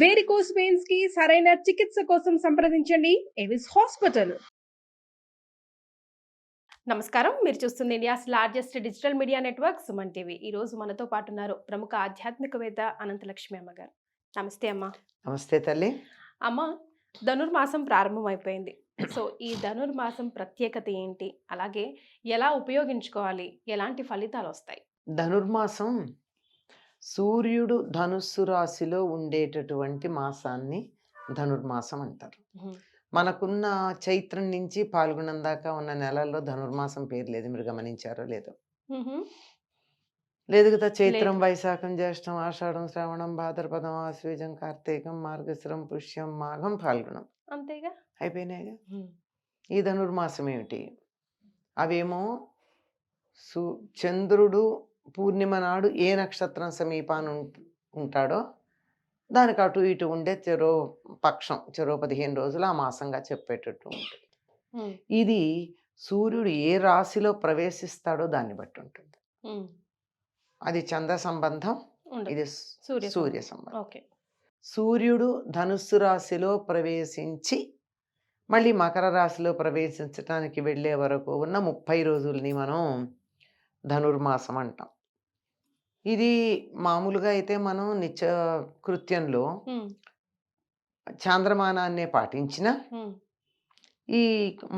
Varicose veins కి సరైన చికిత్స కోసం సంప్రదించండి ఎవిస్ హాస్పిటల్. నమస్కారం, మీరు చూస్తుంది India's largest digital media network Suman TV. ఈ రోజు మనతో పాటు ఉన్నారు ప్రముఖ ఆధ్యాత్మికవేత్త అనంతలక్ష్మి అమ్మగారు. నమస్తే అమ్మ. నమస్తే తల్లి. అమ్మ, ధనుర్మాసం ప్రారంభమైపోయింది. సో ఈ ధనుర్మాసం ప్రత్యేకత ఏంటి, అలాగే ఎలా ఉపయోగించుకోవాలి, ఎలాంటి ఫలితాలు వస్తాయి? ధనుర్మాసం సూర్యుడు ధనుస్సు రాశిలో ఉండేటటువంటి మాసాన్ని ధనుర్మాసం అంటారు. మనకున్న చైత్రం నుంచి పాల్గొనం దాకా ఉన్న నెలల్లో ధనుర్మాసం పేరు లేదు. మీరు గమనించారో లేదో? లేదు కదా. చైత్రం, వైశాఖం, జ్యేష్టం, ఆషాఢం, శ్రావణం, భాద్రపదం, ఆశ్వీజం, కార్తీకం, మార్గశిరం, పుష్యం, మాఘం, ఫాల్గుణం, అంతేగా, అయిపోయినాయిగా. ఈ ధనుర్మాసం ఏమిటి? అవేమో చంద్రుడు పూర్ణిమ నాడు ఏ నక్షత్రం సమీపాన ఉంటాడో దానికి అటు ఇటు ఉండే చెరో పక్షం, చెరో 15 రోజులు ఆ మాసంగా చెప్పేటట్టు ఉంటుంది. ఇది సూర్యుడు ఏ రాశిలో ప్రవేశిస్తాడో దాన్ని బట్టి ఉంటుంది. అది చంద్ర సంబంధం, ఇది సూర్య సంబంధం. సూర్యుడు ధనుస్సు రాశిలో ప్రవేశించి మళ్ళీ మకర రాశిలో ప్రవేశించడానికి వెళ్ళే వరకు ఉన్న 30 రోజుల్ని మనం ధనుర్మాసం అంటాం. ఇది మామూలుగా అయితే మనం నిత్య కృత్యంలో చాంద్రమానాన్నే పాటించిన ఈ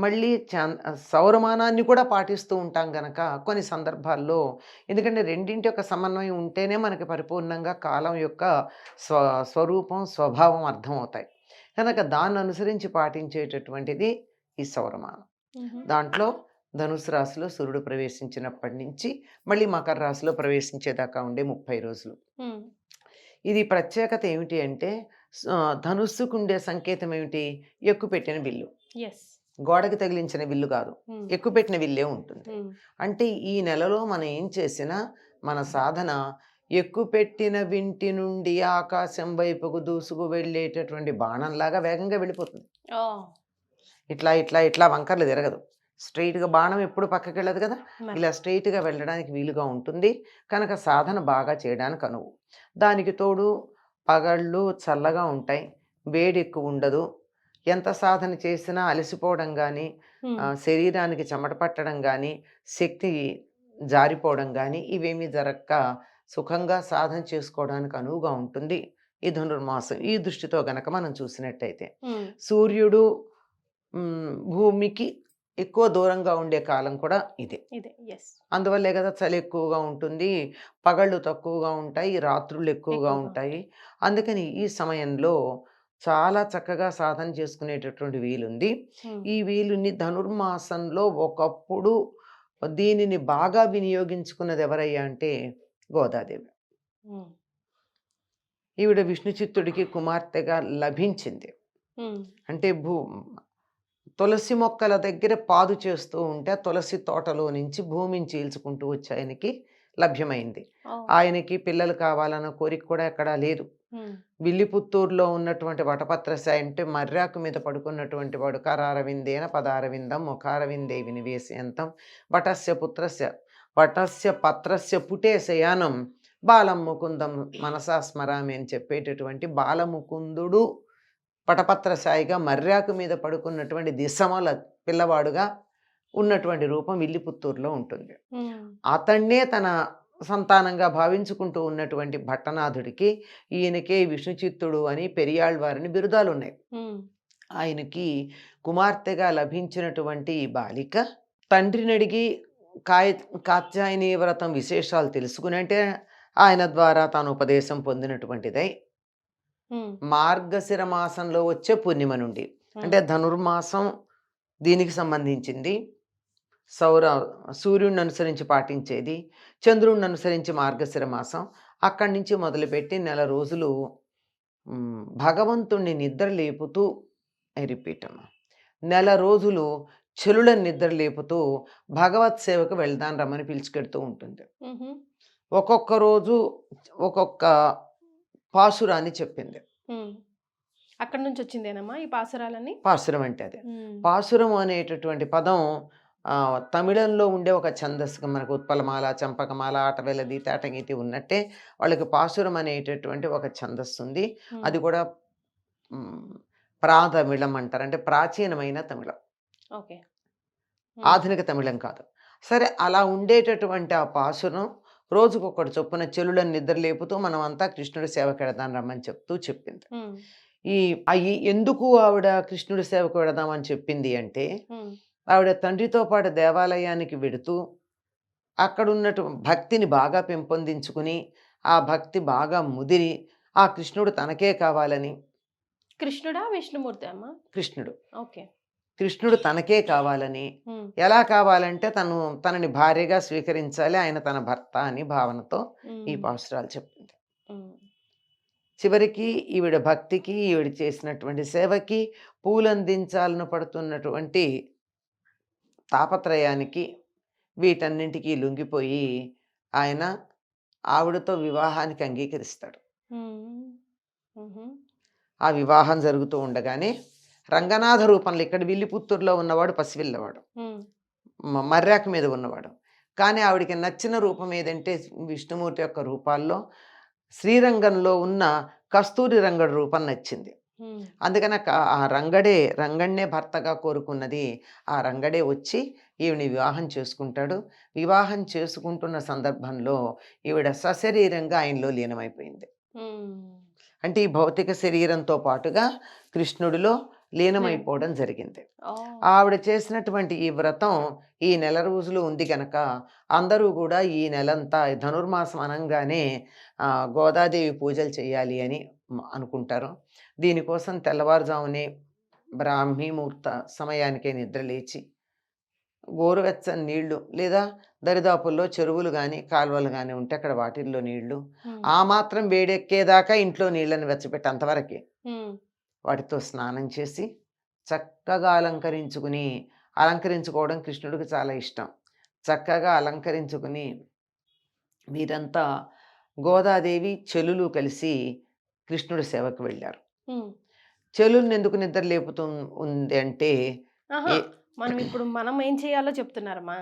మళ్ళీ సౌరమానాన్ని కూడా పాటిస్తూ ఉంటాం గనక కొన్ని సందర్భాల్లో, ఎందుకంటే రెండింటి యొక్క సమన్వయం ఉంటేనే మనకి పరిపూర్ణంగా కాలం యొక్క స్వరూపం, స్వభావం అర్థమవుతాయి కనుక దాన్ని అనుసరించి పాటించేటటువంటిది ఈ సౌరమానం. దాంట్లో ధనుసు రాశిలో సూర్యుడు ప్రవేశించినప్పటి నుంచి మళ్ళీ మకర రాశిలో ప్రవేశించేదాకా ఉండే 30 రోజులు. ఇది ప్రత్యేకత ఏమిటి అంటే, ధనుస్సుకు ఉండే సంకేతం ఏమిటి? ఎక్కుపెట్టిన విల్లు. గోడకి తగిలించిన విల్లు కాదు, ఎక్కుపెట్టిన విల్లే ఉంటుంది. అంటే ఈ నెలలో మనం ఏం చేసినా మన సాధన ఎక్కుపెట్టిన వింటి నుండి ఆకాశం వైపుకు దూసుకు వెళ్ళేటటువంటి బాణంలాగా వేగంగా వెళ్ళిపోతుంది. ఇట్లా ఇట్లా ఇట్లా వంకర్లు తిరగదు. స్ట్రైట్గా బాణం ఎప్పుడు పక్కకి వెళ్ళదు కదా, ఇలా స్ట్రైట్గా వెళ్ళడానికి వీలుగా ఉంటుంది కనుక సాధన బాగా చేయడానికి అనువు. దానికి తోడు పగళ్ళు చల్లగా ఉంటాయి, వేడి ఎక్కువ ఉండదు. ఎంత సాధన చేసినా అలసిపోవడం కానీ, శరీరానికి చెమట పట్టడం కానీ, శక్తి జారిపోవడం కానీ ఇవేమీ జరగక సుఖంగా సాధన చేసుకోవడానికి అనువుగా ఉంటుంది ఈ ధనుర్మాసం. ఈ దృష్టితో గనక మనం చూసినట్టయితే సూర్యుడు భూమికి ఎక్కువ దూరంగా ఉండే కాలం కూడా ఇదే. అందువల్లే కదా చలి ఎక్కువగా ఉంటుంది, పగళ్ళు తక్కువగా ఉంటాయి, రాత్రులు ఎక్కువగా ఉంటాయి. అందుకని ఈ సమయంలో చాలా చక్కగా సాధన చేసుకునేటటువంటి వీలుంది. ఈ వీలుని ధనుర్మాసంలో ఒకప్పుడు దీనిని బాగా వినియోగించుకున్నది ఎవరయ్యా అంటే గోదాదేవి. ఈవిడ విష్ణు చిత్తుడికి కుమార్తెగా లభించింది. అంటే తులసి మొక్కల దగ్గర పాదు చేస్తూ ఉంటే తులసి తోటలో నుంచి భూమిని చీల్చుకుంటూ వచ్చి ఆయనకి లభ్యమైంది. ఆయనకి పిల్లలు కావాలన్న కోరిక కూడా ఎక్కడా లేదు. విల్లిపుత్తూరులో ఉన్నటువంటి వటపత్రశాయి అంటే మర్రాకు మీద పడుకున్నటువంటి వాడు, కరారవిందేన పదారవిందం ముఖారవిందే వినివేశయంతం వటస్య పుత్రస్య వటస్య పత్రస్య పుటేశయానం బాలం ముకుందం మనసా స్మరామి అని చెప్పేటటువంటి బాలముకుందుడు పటపత్రశాయిగా మర్రాకు మీద పడుకున్నటువంటి దిశమల పిల్లవాడుగా ఉన్నటువంటి రూపం విల్లిపుత్తూరులో ఉంటుంది. అతన్నే తన సంతానంగా భావించుకుంటూ ఉన్నటువంటి భట్టనాథుడికి ఈయనకే విష్ణుచిత్తుడు అని పెరియాళ్వారిని బిరుదాలు ఉన్నాయి. ఆయనకి కుమార్తెగా లభించినటువంటి ఈ బాలిక తండ్రిని అడిగి కాత్యాయని వ్రతం విశేషాలు తెలుసుకుని, అంటే ఆయన ద్వారా తాను ఉపదేశం పొందినటువంటిదై మార్గశిర మాసంలో వచ్చే పూర్ణిమ నుండి, అంటే ధనుర్మాసం దీనికి సంబంధించింది. సూర్యుడిని అనుసరించి పాటించేది, చంద్రుడిని అనుసరించి మార్గశిర మాసం. అక్కడి నుంచి మొదలుపెట్టి నెల రోజులు భగవంతుణ్ణి నిద్ర లేపుతూ, రిపీట్ అమ్మా, నెల రోజులు చెలులను నిద్ర లేపుతూ భగవత్ సేవకు వెళ్దాం రమ్మని పిలుచుకెడుతూ ఉంటుంది. ఒక్కొక్క రోజు ఒక్కొక్క పాసురాన్ని చెప్పింది. అక్కడ నుంచి వచ్చిందేనమ్మా ఈ పాసురాలన్నీ. పాసురం అంటే అదే. పాసురం అనేటటువంటి పదం తమిళంలో ఉండే ఒక ఛందస్సుగా మనకు ఉత్పలమాల, చంపకమాల, ఆటవెలది, తాటగీతి ఉన్నట్టే వాళ్ళకి పాసురం అనేటటువంటి ఒక ఛందస్సు ఉంది. అది కూడా ప్రాతమిళం అంటారు, అంటే ప్రాచీనమైన తమిళం, ఓకే. ఆధునిక తమిళం కాదు. సరే, అలా ఉండేటటువంటి ఆ పాసురం రోజుకొకటి చొప్పున చెలులను నిద్ర లేపుతూ మనం అంతా కృష్ణుడి సేవకి వెళదాం రమ్మని చెప్పింది. ఎందుకు ఆవిడ కృష్ణుడి సేవకు వెళదామని చెప్పింది అంటే, ఆవిడ తండ్రితో పాటు దేవాలయానికి వెడుతూ అక్కడ ఉన్నట్టు భక్తిని బాగా పెంపొందించుకుని ఆ భక్తి బాగా ముదిరి ఆ కృష్ణుడు తనకే కావాలని. కృష్ణుడా విష్ణుమూర్తి అమ్మ? కృష్ణుడు. ఓకే. కృష్ణుడు తనకే కావాలని, ఎలా కావాలంటే తనని భార్యగా స్వీకరించాలి, ఆయన తన భర్త అని భావనతో ఈ పాసురాలు చెప్పింది. చివరికి ఈవిడ భక్తికి, ఈవిడ చేసినటువంటి సేవకి, పూలందించాలని పడుతున్నటువంటి తాపత్రయానికి, వీటన్నింటికి లొంగిపోయి ఆయన ఆవిడతో వివాహానికి అంగీకరిస్తాడు. ఆ వివాహం జరుగుతూ ఉండగానే రంగనాథ రూపంలో, ఇక్కడ విల్లిపుత్తూరులో ఉన్నవాడు పసివిల్లవాడు, మర్యాక మీద ఉన్నవాడు. కానీ ఆవిడికి నచ్చిన రూపం ఏదంటే విష్ణుమూర్తి యొక్క రూపాల్లో శ్రీరంగంలో ఉన్న కస్తూరి రంగడు రూపం నచ్చింది. అందుకని ఆ రంగణ్ణే భర్తగా కోరుకున్నది. ఆ రంగడే వచ్చి ఈవిని వివాహం చేసుకుంటాడు. వివాహం చేసుకుంటున్న సందర్భంలో ఈవిడ సశరీరంగా ఆయనలో లీనమైపోయింది. అంటే ఈ భౌతిక శరీరంతో పాటుగా కృష్ణుడిలో లీనమైపోవడం జరిగింది. ఆవిడ చేసినటువంటి ఈ వ్రతం ఈ నెల రోజులు ఉంది గనక అందరూ కూడా ఈ నెలంతా ధనుర్మాసం అనగానే గోదాదేవి పూజలు చేయాలి అని అనుకుంటారు. దీనికోసం తెల్లవారుజామునే బ్రాహ్మీ ముహూర్త సమయానికే నిద్రలేచి గోరువెచ్చని నీళ్లు, లేదా దరిదాపుల్లో చెరువులు కానీ కాలువలు కానీ ఉంటే అక్కడ వాటిల్లో నీళ్లు, ఆ మాత్రం వేడెక్కేదాకా ఇంట్లో నీళ్ళని వెచ్చపెట్టి అంతవరకే వాటితో స్నానం చేసి చక్కగా అలంకరించుకోవడం కృష్ణుడికి చాలా ఇష్టం. చక్కగా అలంకరించుకుని వీరంతా గోదాదేవి చెలులు కలిసి కృష్ణుడి సేవకు వెళ్ళారు. చెలుల్ని ఎందుకు నిద్ర లేపుతూ ఉంది అంటే, మనం ఏం చేయాలో చెప్తున్నారమ్మా.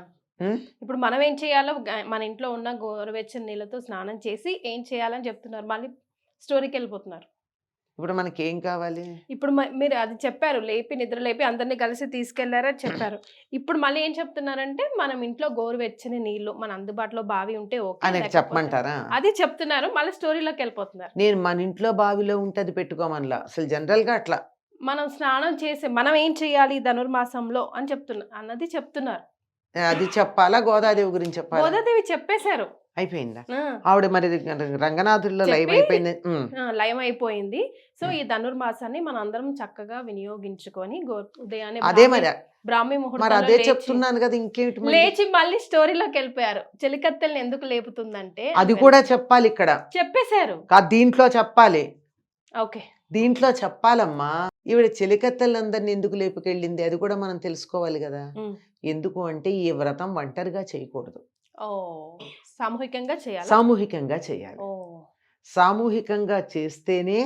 ఇప్పుడు మనం ఏం చేయాలో, మన ఇంట్లో ఉన్న గోరువెచ్చని నీళ్ళతో స్నానం చేసి ఏం చేయాలని చెప్తున్నారు. మళ్ళీ స్టోరీకి వెళ్ళిపోతున్నారు. ఇప్పుడు మనకి ఏం కావాలి? ఇప్పుడు మీరు అది చెప్పారు, నిద్ర లేపి అందరినీ కలిసి తీసుకెళ్లారని చెప్పారు. ఇప్పుడు మళ్ళీ ఏం చెప్తున్నారంటే, మనం ఇంట్లో గోరువెచ్చని నీళ్లు మన అందుబాటులో బావి ఉంటే ఓకే చెప్పమంటారా? అది చెప్తున్నారు. మళ్ళీ స్టోరీలోకి వెళ్ళిపోతున్నారు. నేను మన ఇంట్లో బావిలో ఉంటే అది పెట్టుకోమనలా, అసలు జనరల్ గా అట్లా మనం స్నానం చేసి మనం ఏం చేయాలి ధనుర్మాసంలో అని అన్నది చెప్తున్నారు. అది చెప్పాలా? గోదాదేవి గురించి చెప్పాలి. గోదాదేవి చెప్పేశారు. అయిపోయిందా? ఆవిడ మరి రంగనాథుల్లో లయం అయిపోయింది. సో ఈ ధనుర్మాసాన్ని మనం అందరం చక్కగా వినియోగించుకొని ఉదయాన్నే అదే మరి బ్రాహ్మీ ముహూర్తం అదే చెప్తున్నాను కదా. ఇంకేంటి లేచి మళ్ళీ స్టోరీలోకి వెళ్ళిపోయారు. చెలికత్తెల్ని ఎందుకు లేపుతుందంటే అది కూడా చెప్పాలి. ఇక్కడ చెప్పేశారు, దీంట్లో చెప్పాలి. ఓకే, దీంట్లో చెప్పాలమ్మా. ఈవిడ చెలికత్తెలందరినీ ఎందుకు లేపుకెళ్ళింది అది కూడా మనం తెలుసుకోవాలి కదా. ఎందుకు అంటే ఈ వ్రతం ఒంటరిగా చేయకూడదు, సామూహికంగా చేయాలి. సామూహికంగా చేస్తేనే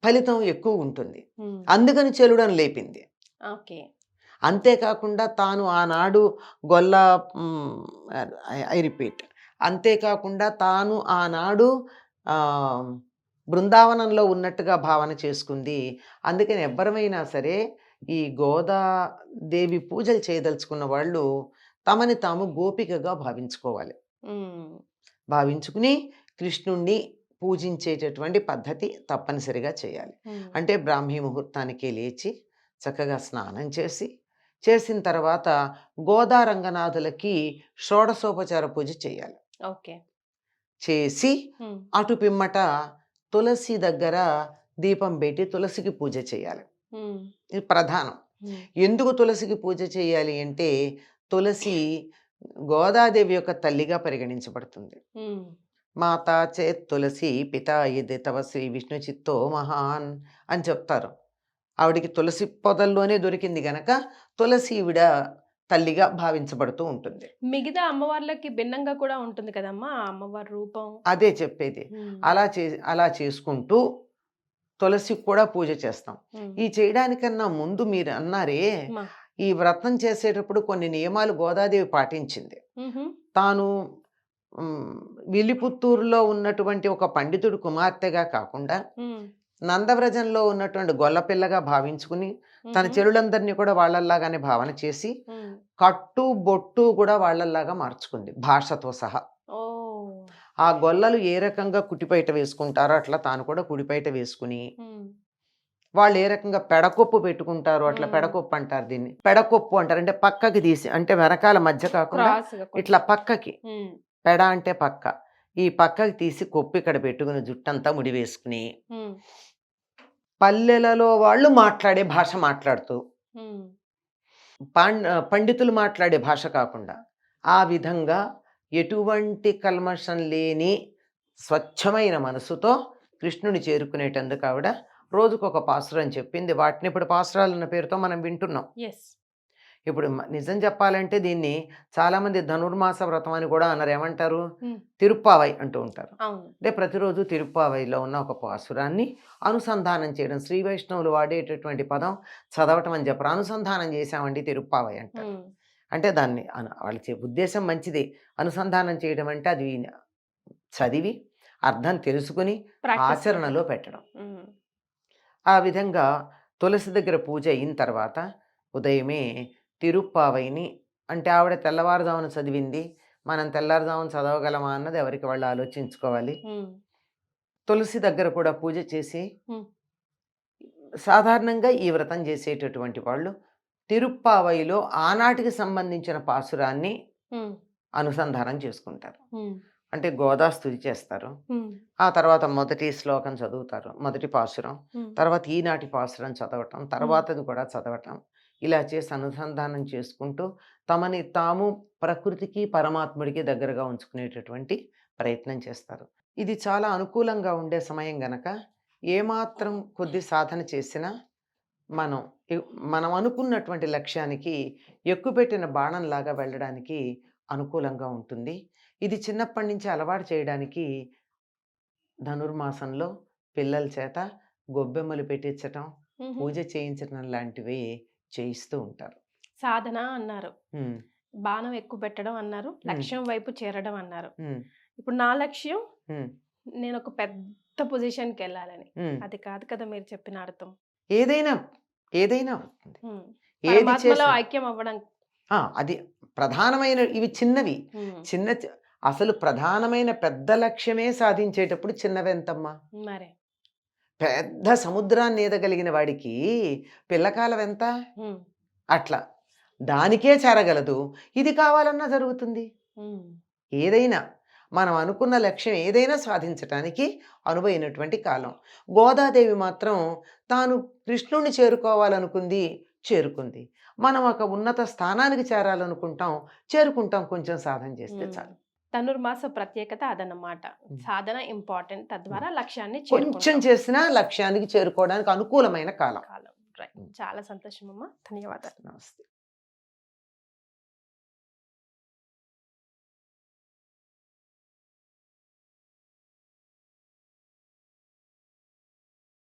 ఫలితం ఎక్కువ ఉంటుంది. అందుకని చెలుడని లేపింది. అంతేకాకుండా తాను ఆనాడు అంతేకాకుండా తాను ఆనాడు బృందావనంలో ఉన్నట్టుగా భావన చేసుకుంది. అందుకని ఎవ్వరమైనా సరే ఈ గోదాదేవి పూజలు చేయదలుచుకున్న వాళ్ళు తమని తాము గోపికగా భావించుకోవాలి. భావించుకుని కృష్ణుణ్ణి పూజించేటటువంటి పద్ధతి తప్పనిసరిగా చేయాలి. అంటే బ్రాహ్మీ ముహూర్తానికి లేచి చక్కగా స్నానం చేసిన తర్వాత గోదా రంగనాథులకి షోడశోపచార పూజ చేయాలి. చేసి అటు పిమ్మట తులసి దగ్గర దీపం పెట్టి తులసికి పూజ చేయాలి. ఇది ప్రధానం. ఎందుకు తులసికి పూజ చేయాలి అంటే, తులసి గోదాదేవి యొక్క తల్లిగా పరిగణించబడుతుంది. మాతా చేత్ తులసి పితా ఇది తవ శ్రీ విష్ణు చిత్తో మహాన్ అని చెప్తారు. ఆవిడికి తులసి పొదల్లోనే దొరికింది గనక తులసి ఈవిడ తల్లిగా భావించబడుతూ ఉంటుంది. మిగతా అమ్మవార్లకి భిన్నంగా కూడా ఉంటుంది కదమ్మా అమ్మవారి రూపం. అదే చెప్పేది. అలా చేసుకుంటూ తులసికి కూడా పూజ చేస్తాం. ఈ చేయడానికన్నా ముందు మీరు అన్నారే, ఈ వ్రతం చేసేటప్పుడు కొన్ని నియమాలు గోదాదేవి పాటించింది. మ్హూ. తాను విల్లిపుత్తూరులో ఉన్నటువంటి ఒక పండితుడు కుమార్తెగా కాకుండా మ్, నందవ్రజంలో ఉన్నటువంటి గొల్లపిల్లగా భావించుకుని తన మ్హూ. చెరులందరినీ కూడా వాళ్ళల్లాగానే భావన చేసి మ్. కట్టు బొట్టు కూడా వాళ్ళల్లాగా మార్చుకుంది భాషతో సహా. ఓ. ఆ గొల్లలు ఏ రకంగా కుటిపైట వేసుకుంటారో అట్లా తాను కూడా కుడిపైట వేసుకుని, మ్, వాళ్ళు ఏ రకంగా పెడకొప్పు పెట్టుకుంటారో అట్లా మ్. పెడకొప్పు అంటారు దీన్ని. పెడకొప్పు అంటారు అంటే పక్కకి తీసి, అంటే వెనకాల మధ్య కాకుండా క్రాస్గా కొంచెం. ఇట్లా పక్కకి. మ్, పెడ అంటే పక్క. ఈ పక్కకి తీసి కొప్పు ఇక్కడ పెట్టుకుని జుట్టంతా ముడి వేసుకుని మ్, పల్లెలలో వాళ్ళు మాట్లాడే భాష మాట్లాడుతూ, మ్. పండితులు మాట్లాడే భాష కాకుండా ఆ విధంగా ఎటువంటి కల్మషం లేని స్వచ్ఛమైన మనసుతో కృష్ణుని చేరుకునేటందుకు ఆవిడ రోజుకొక పాసురం చెప్పింది. వాటిని ఇప్పుడు పాసురాలు అన్న పేరుతో మనం వింటున్నాం. ఎస్. ఇప్పుడు నిజం చెప్పాలంటే దీన్ని చాలామంది ధనుర్మాస వ్రతం అని కూడా అన్నారు. ఏమంటారు? మ్. తిరుప్పావై అంటూ ఉంటారు. అవును. అంటే ప్రతిరోజు తిరుప్పావైలో ఉన్న ఒక పాసురాన్ని అనుసంధానం చేయడం. శ్రీ వైష్ణవులు వాడేటటువంటి పదం చదవటం అని చెప్పరు. అనుసంధానం చేశామండి తిరుప్పావై అంటారు. మ్, అంటే దాన్ని వాళ్ళ ఉద్దేశం మంచిదే. అనుసంధానం చేయడం అంటే అది చదివి అర్థం తెలుసుకుని ప్రాక్టీస్ ఆచరణలో పెట్టడం. మ్, ఆ విధంగా తులసి దగ్గర పూజ అయిన తర్వాత ఉదయమే తిరుప్పావైని, అంటే ఆవిడ తెల్లవారుజామున చదివింది, మనం తెల్లారుజామున చదవగలమా అన్నది ఎవరికి వాళ్ళు ఆలోచించుకోవాలి. మ్, తులసి దగ్గర కూడా పూజ చేసి, మ్. సాధారణంగా ఈ వ్రతం చేసేటటువంటి వాళ్ళు తిరుప్పావైలో ఆనాటికి సంబంధించిన పాసురాన్ని మ్, అనుసంధానం చేసుకుంటారు. మ్, అంటే గోదా స్తుతి చేస్తారు. మ్, ఆ తర్వాత మొదటి శ్లోకం చదువుతారు, మొదటి పాసురం. మ్. తర్వాత ఈనాటి పాసురం చదవటం, తర్వాతది కూడా చదవటం. ఇలా చేసి అనుసంధానం చేసుకుంటూ తమని తాము ప్రకృతికి పరమాత్ముడికి దగ్గరగా ఉంచుకునేటటువంటి ప్రయత్నం చేస్తారు. ఇది చాలా అనుకూలంగా ఉండే సమయం గనక ఏమాత్రం కొద్ది సాధన చేసినా మనం మనం అనుకున్నటువంటి లక్ష్యానికి ఎక్కుపెట్టిన బాణంలాగా వెళ్ళడానికి అనుకూలంగా ఉంటుంది. ఇది చిన్నప్పటి నుంచి అలవాటు చేయడానికి ధనుర్మాసంలో పిల్లల చేత గొబ్బెమ్మలు పెట్టించటం, మ్హూ. పూజ చేయించడం లాంటివి చేయిస్తూ ఉంటారు. సాధన అన్నారు, ఉమ్, బాణం ఎక్కువ పెట్టడం అన్నారు, లక్ష్యం వైపు చేరడం అన్నారు. ఉమ్, ఇప్పుడు నా లక్ష్యం ఉమ్, నేను ఒక పెద్ద పొజిషన్కి వెళ్ళాలని. ఉమ్. అది కాదు కదా మీరు చెప్పిన అర్థం. ఏదైనా ఏదైనా అవుతుంది. ఉమ్. ఏది పరమాత్మలో చేసినా ఐక్యం అవ్వడం. అది ప్రధానమైన, ఇవి చిన్నవి. ఉమ్. అసలు ప్రధానమైన పెద్ద లక్ష్యమే సాధించేటప్పుడు చిన్నవెంతమ్మా? మరి. పెద్ద సముద్రాన్ని ఈదగలిగిన వాడికి పిల్లకాలం ఎంత? ఉమ్. అట్లా దానికే చేరగలదు. ఇది కావాలన్నా జరుగుతుంది. ఉమ్. ఏదైనా మనం అనుకున్న లక్ష్యం ఏదైనా సాధించటానికి అనువైనటువంటి కాలం. గోదాదేవి మాత్రం తాను కృష్ణుణ్ణి చేరుకోవాలనుకుంది, చేరుకుంది. మనం ఒక ఉన్నత స్థానానికి చేరాలనుకుంటాం, చేరుకుంటాం కొంచెం సాధన చేస్తే చాలు. ధనుర్మాస ప్రత్యేకత అదన్నమాట. సాధన ఇంపార్టెంట్, తద్వారా లక్ష్యాన్ని కొంచెం చేరుకుంటాం. చేసినా లక్ష్యానికి చేరుకోవడానికి అనుకూలమైన కాలం. కాలం. రైట్. చాలా సంతోషం అమ్మా, ధన్యవాదాలు. నమస్తే.